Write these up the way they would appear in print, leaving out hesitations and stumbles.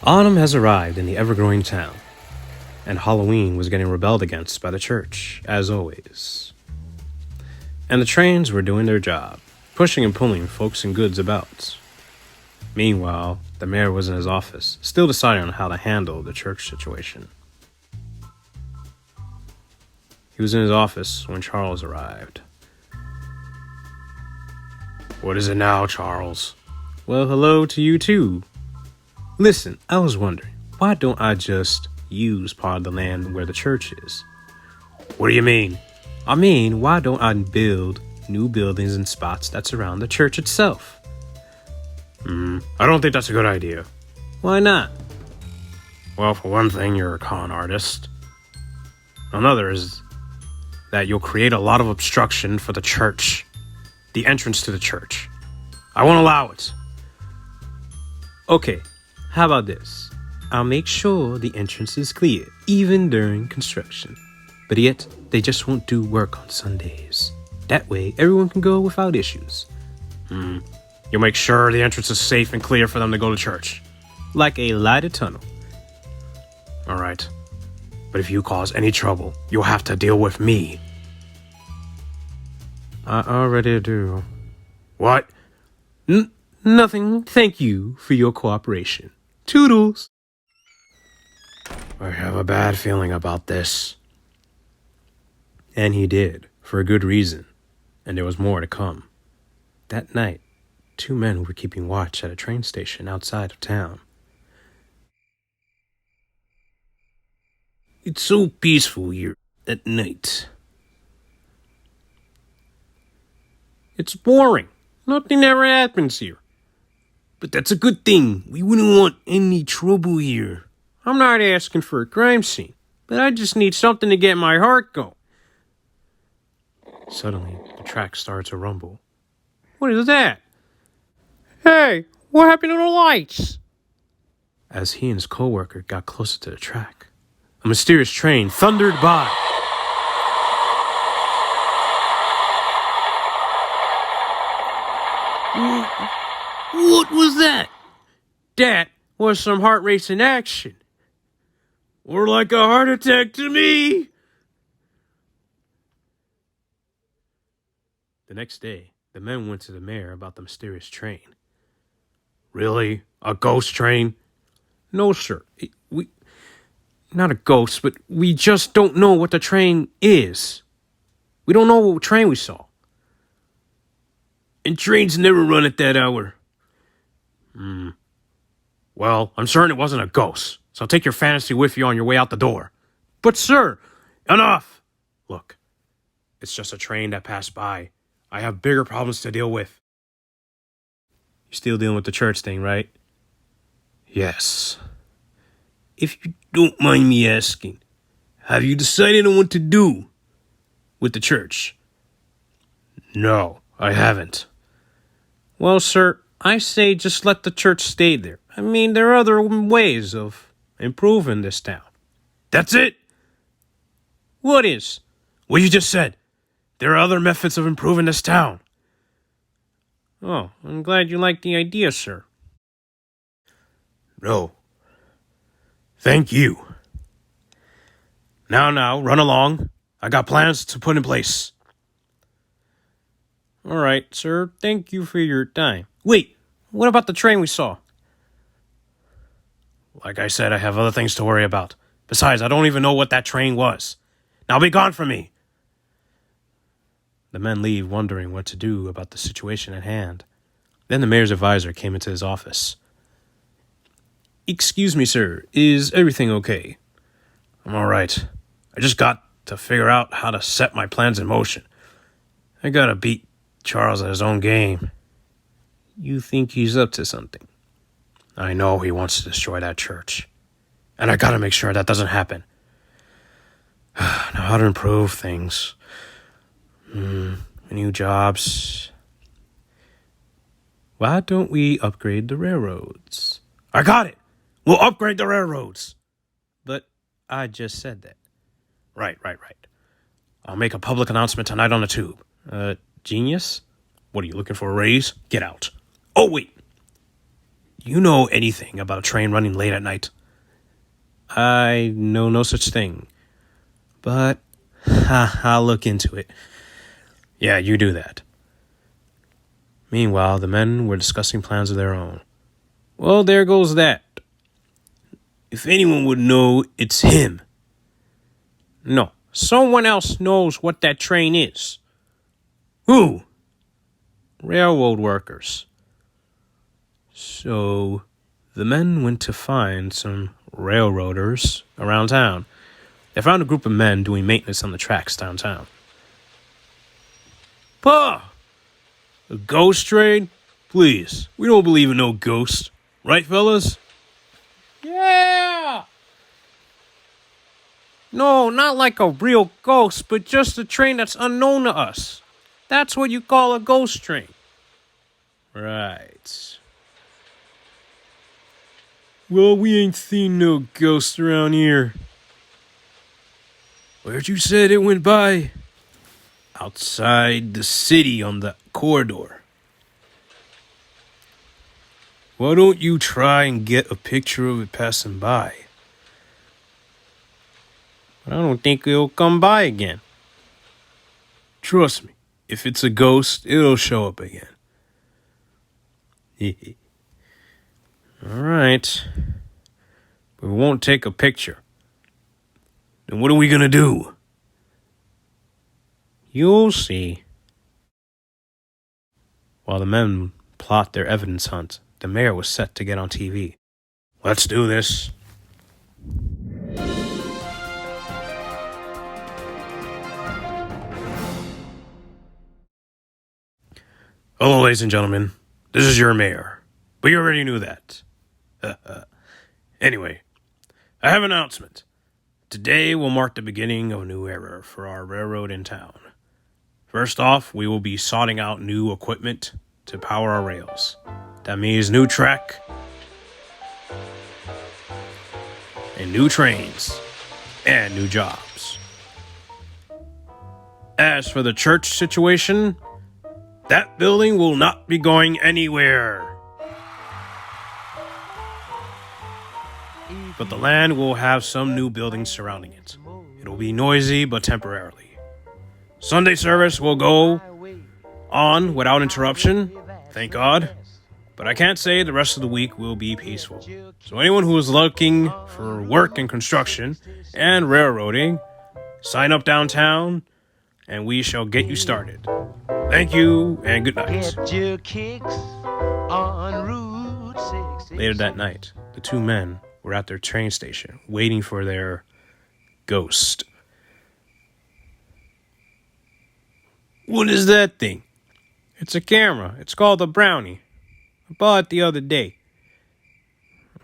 Autumn has arrived in the ever-growing town, and Halloween was getting rebelled against by the church, as always. And the trains were doing their job, pushing and pulling folks and goods about. Meanwhile, the mayor was in his office, still deciding on how to handle the church situation. He was in his office when Charles arrived. "What is it now, Charles?" "Well, hello to you too. Listen, I was wondering, why don't I just use part of the land where the church is?" "What do you mean?" "I mean, why don't I build new buildings in spots that surround the church itself?" I don't think that's a good idea. "Why not?" Well, for one thing, you're a con artist. Another is that you'll create a lot of obstruction for the church, the entrance to the church. I won't allow it. Okay, how about this? I'll make sure the entrance is clear, even during construction. But yet, they just won't do work on Sundays. That way, everyone can go without issues. You'll make sure the entrance is safe and clear for them to go to church. Like a lighted tunnel. All right. But if you cause any trouble, you'll have to deal with me. I already do. What? Nothing. Thank you for your cooperation. Toodles. I have a bad feeling about this. And he did, for a good reason. And there was more to come. That night, 2 men were keeping watch at a train station outside of town. It's so peaceful here at night. It's boring. Nothing ever happens here. But that's a good thing. We wouldn't want any trouble here. I'm not asking for a crime scene, but I just need something to get my heart going. Suddenly, the track started to rumble. What is that? Hey, what happened to the lights? As he and his co-worker got closer to the track, a mysterious train thundered by. What was that? That was some heart-racing action. Or like a heart attack to me. The next day, the men went to the mayor about the mysterious train. Really? A ghost train? No, sir. Not a ghost, but we just don't know what the train is. We don't know what train we saw. And trains never run at that hour. Well, I'm certain it wasn't a ghost, so take your fantasy with you on your way out the door. But, sir, enough! Look, it's just a train that passed by. I have bigger problems to deal with. You're still dealing with the church thing, right? Yes. If you don't mind me asking, have you decided on what to do with the church? No, I haven't. Well, sir, I say just let the church stay there. I mean, there are other ways of improving this town. That's it? What is? What you just said. There are other methods of improving this town. Oh, I'm glad you like the idea, sir. No. Thank you. Now, run along. I got plans to put in place. All right, sir. Thank you for your time. Wait, what about the train we saw? Like I said, I have other things to worry about. Besides, I don't even know what that train was. Now be gone from me. The men leave wondering what to do about the situation at hand. Then the mayor's advisor came into his office. "Excuse me, sir. Is everything okay?" "I'm all right. I just got to figure out how to set my plans in motion. I gotta beat Charles at his own game." "You think he's up to something?" "I know he wants to destroy that church. And I gotta make sure that doesn't happen. Now, how to improve things? New jobs. Why don't we upgrade the railroads? I got it! We'll upgrade the railroads. But I just said that. Right. I'll make a public announcement tonight on the tube. Genius? What, are you looking for a raise? Get out. Oh, wait. you know anything about a train running late at night? I know no such thing. But I'll look into it. Yeah, you do that. Meanwhile, the men were discussing plans of their own. Well, there goes that. If anyone would know, it's him. No, someone else knows what that train is. Who? Railroad workers. So, the men went to find some railroaders around town. They found a group of men doing maintenance on the tracks downtown. Pa! A ghost train? Please, we don't believe in no ghosts. Right, fellas? Yeah! No, not like a real ghost, but just a train that's unknown to us. That's what you call a ghost train. Right. Well, we ain't seen no ghosts around here. Where'd you said it went by? Outside the city on the corridor. Why don't you try and get a picture of it passing by? I don't think it'll come by again. Trust me, if it's a ghost, it'll show up again. All right. But we won't take a picture. Then what are we gonna do? You'll see. While the men plot their evidence hunt, the mayor was set to get on TV. Let's do this. Hello, ladies and gentlemen. This is your mayor. But you already knew that. Anyway, I have an announcement. Today will mark the beginning of a new era for our railroad in town. First off, we will be sorting out new equipment to power our rails. That means new track and new trains and new jobs. As for the church situation, that building will not be going anywhere. But the land will have some new buildings surrounding it. It'll be noisy, but temporarily. Sunday service will go on without interruption, thank God. But I can't say the rest of the week will be peaceful. So anyone who is looking for work in construction and railroading, sign up downtown and we shall get you started. Thank you and good night. Later that night, the two men were at their train station waiting for their ghost. What is that thing? It's a camera. It's called a Brownie. I bought it the other day.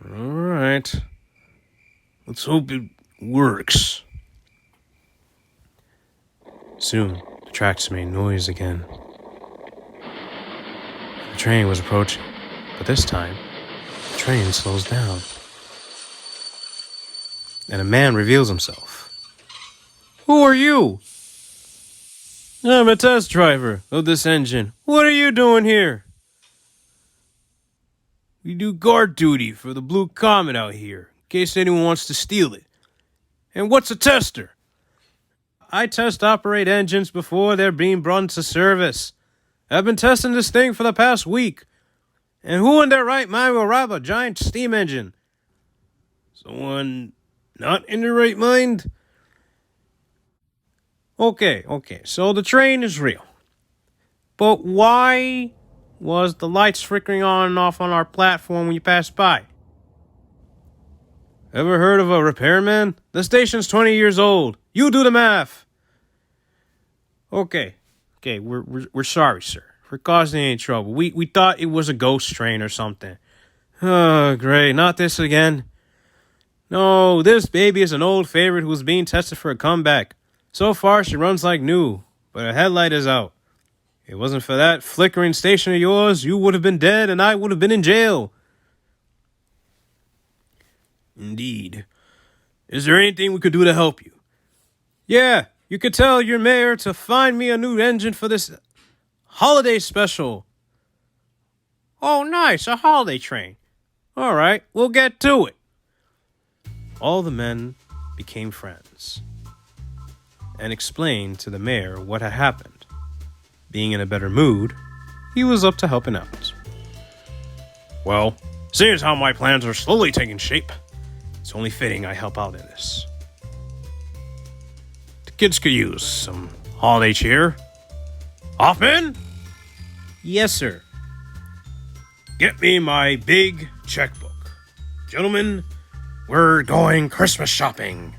All right. Let's hope it works. Soon, the tracks made noise again. The train was approaching, but this time, the train slows down. And a man reveals himself. Who are you? I'm a test driver of this engine. What are you doing here? We do guard duty for the Blue Comet out here, in case anyone wants to steal it. And what's a tester? I test operate engines before they're being brought into service. I've been testing this thing for the past week. And who in their right mind will rob a giant steam engine? Someone not in their right mind? Okay, so the train is real. But why was the lights flickering on and off on our platform when you passed by? Ever heard of a repairman? The station's 20 years old. You do the math. Okay, we're sorry, sir, for causing any trouble. We thought it was a ghost train or something. Oh, great, not this again. No, this baby is an old favorite who's being tested for a comeback. So far, she runs like new, but her headlight is out. If it wasn't for that flickering station of yours, you would have been dead and I would have been in jail. Indeed. Is there anything we could do to help you? Yeah, you could tell your mayor to find me a new engine for this holiday special. Oh, nice, a holiday train. All right, we'll get to it. All the men became friends and explained to the mayor what had happened. Being in a better mood, he was up to helping out. Well, seeing as how my plans are slowly taking shape, it's only fitting I help out in this. The kids could use some holiday cheer. Hoffman, Yes, sir. get me my big checkbook. Gentlemen, we're going Christmas shopping.